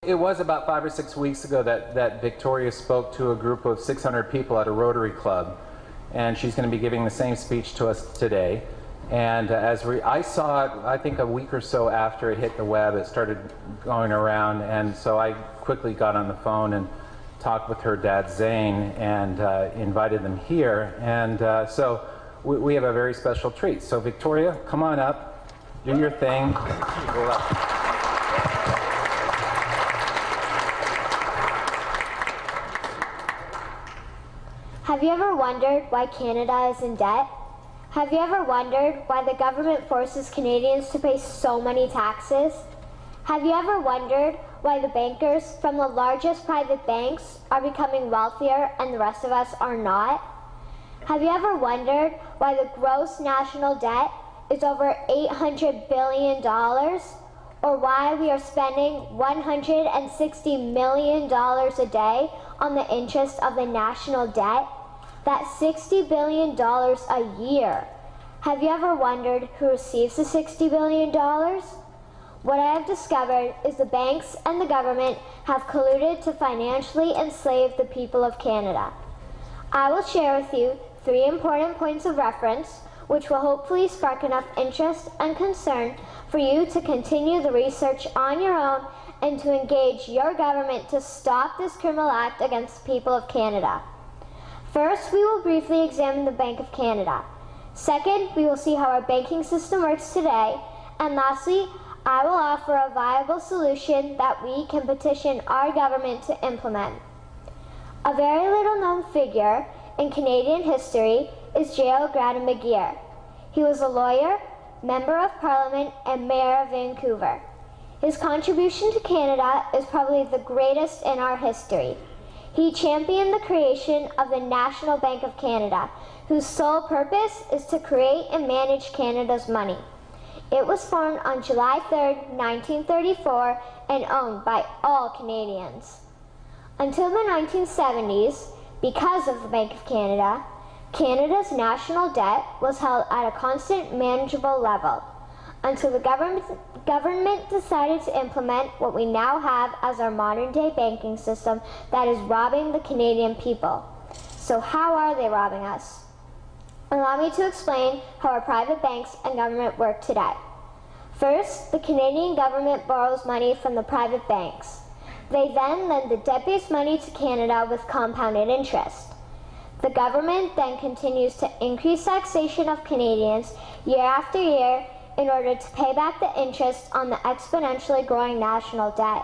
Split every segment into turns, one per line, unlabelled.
It was about 5 or 6 weeks ago that Victoria spoke to a group of 600 people at a Rotary Club, and she's going to be giving the same speech to us today. And I saw it, I think a week or so after it hit the web, it started going around, and so I quickly got on the phone and talked with her dad Zane and invited them here. And so we have a very special treat. So Victoria, come on up, do your thing.
Have you ever wondered why Canada is in debt? Have you ever wondered why the government forces Canadians to pay so many taxes? Have you ever wondered why the bankers from the largest private banks are becoming wealthier and the rest of us are not? Have you ever wondered why the gross national debt is over $800 billion? Or why we are spending $160 million a day on the interest of the national debt? That's $60 billion a year. Have you ever wondered who receives the $60 billion? What I have discovered is the banks and the government have colluded to financially enslave the people of Canada. I will share with you 3 important points of reference which will hopefully spark enough interest and concern for you to continue the research on your own and to engage your government to stop this criminal act against the people of Canada. First, we will briefly examine the Bank of Canada. Second, we will see how our banking system works today. And lastly, I will offer a viable solution that we can petition our government to implement. A very little known figure in Canadian history is J.L. McGeer. He was a lawyer, Member of Parliament, and Mayor of Vancouver. His contribution to Canada is probably the greatest in our history. He championed the creation of the National Bank of Canada, whose sole purpose is to create and manage Canada's money. It was formed on July 3, 1934, and owned by all Canadians. Until the 1970s, because of the Bank of Canada, Canada's national debt was held at a constant, manageable level, until the government decided to implement what we now have as our modern-day banking system that is robbing the Canadian people. So how are they robbing us? Allow me to explain how our private banks and government work today. First, the Canadian government borrows money from the private banks. They then lend the debt-based money to Canada with compounded interest. The government then continues to increase taxation of Canadians year after year in order to pay back the interest on the exponentially growing national debt.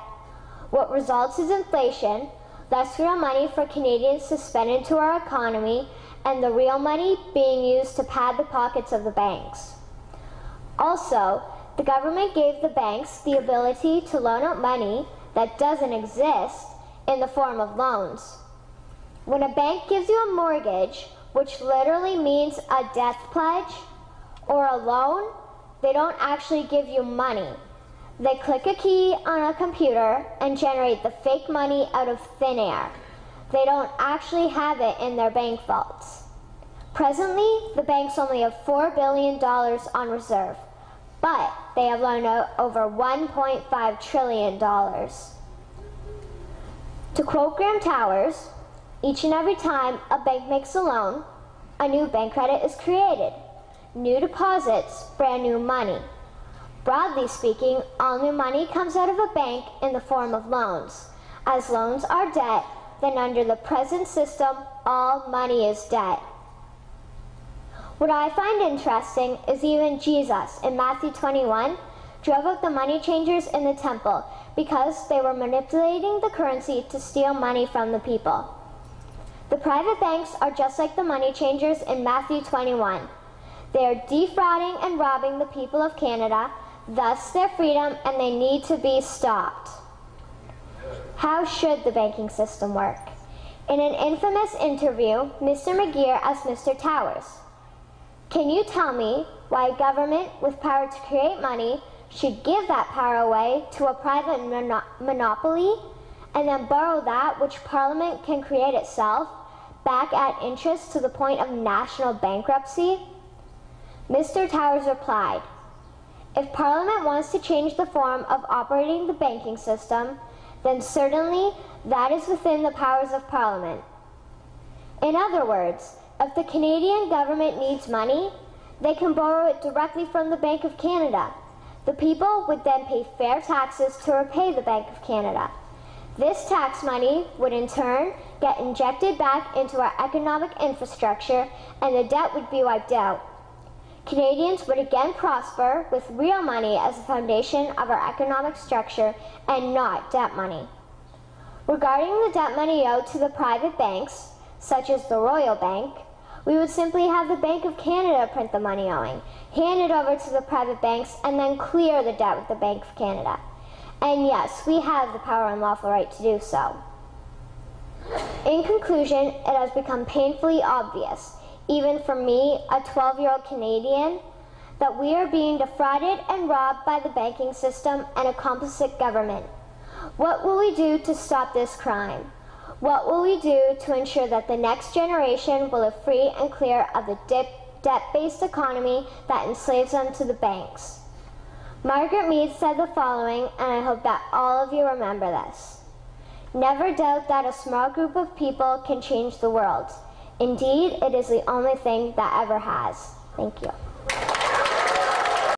What results is inflation, less real money for Canadians to spend into our economy, and the real money being used to pad the pockets of the banks. Also, the government gave the banks the ability to loan out money that doesn't exist in the form of loans. When a bank gives you a mortgage, which literally means a death pledge, or a loan, they don't actually give you money. They click a key on a computer and generate the fake money out of thin air. They don't actually have it in their bank vaults. Presently, the banks only have $4 billion on reserve, but they have loaned out over $1.5 trillion. To quote Graham Towers, each and every time a bank makes a loan, a new bank credit is created. New deposits, brand new money. Broadly speaking, all new money comes out of a bank in the form of loans. As loans are debt, then under the present system, all money is debt. What I find interesting is even Jesus, in Matthew 21, drove out the money changers in the temple because they were manipulating the currency to steal money from the people. The private banks are just like the money changers in Matthew 21. They are defrauding and robbing the people of Canada, thus their freedom, and they need to be stopped. How should the banking system work? In an infamous interview, Mr. McGeer asked Mr. Towers, "Can you tell me why a government with power to create money should give that power away to a private monopoly and then borrow that which Parliament can create itself back at interest to the point of national bankruptcy?" Mr. Towers replied, "If Parliament wants to change the form of operating the banking system, then certainly that is within the powers of Parliament. In other words, if the Canadian government needs money, they can borrow it directly from the Bank of Canada. The people would then pay fair taxes to repay the Bank of Canada. This tax money would in turn get injected back into our economic infrastructure and the debt would be wiped out. Canadians would again prosper with real money as the foundation of our economic structure and not debt money. Regarding the debt money owed to the private banks, such as the Royal Bank, we would simply have the Bank of Canada print the money owing, hand it over to the private banks, and then clear the debt with the Bank of Canada. And yes, we have the power and lawful right to do so. In conclusion, it has become painfully obvious, even for me, a 12-year-old Canadian, that we are being defrauded and robbed by the banking system and a complicit government. What will we do to stop this crime? What will we do to ensure that the next generation will live free and clear of the debt-based economy that enslaves them to the banks? Margaret Mead said the following, and I hope that all of you remember this. Never doubt that a small group of people can change the world. Indeed, it is the only thing that ever has. Thank you.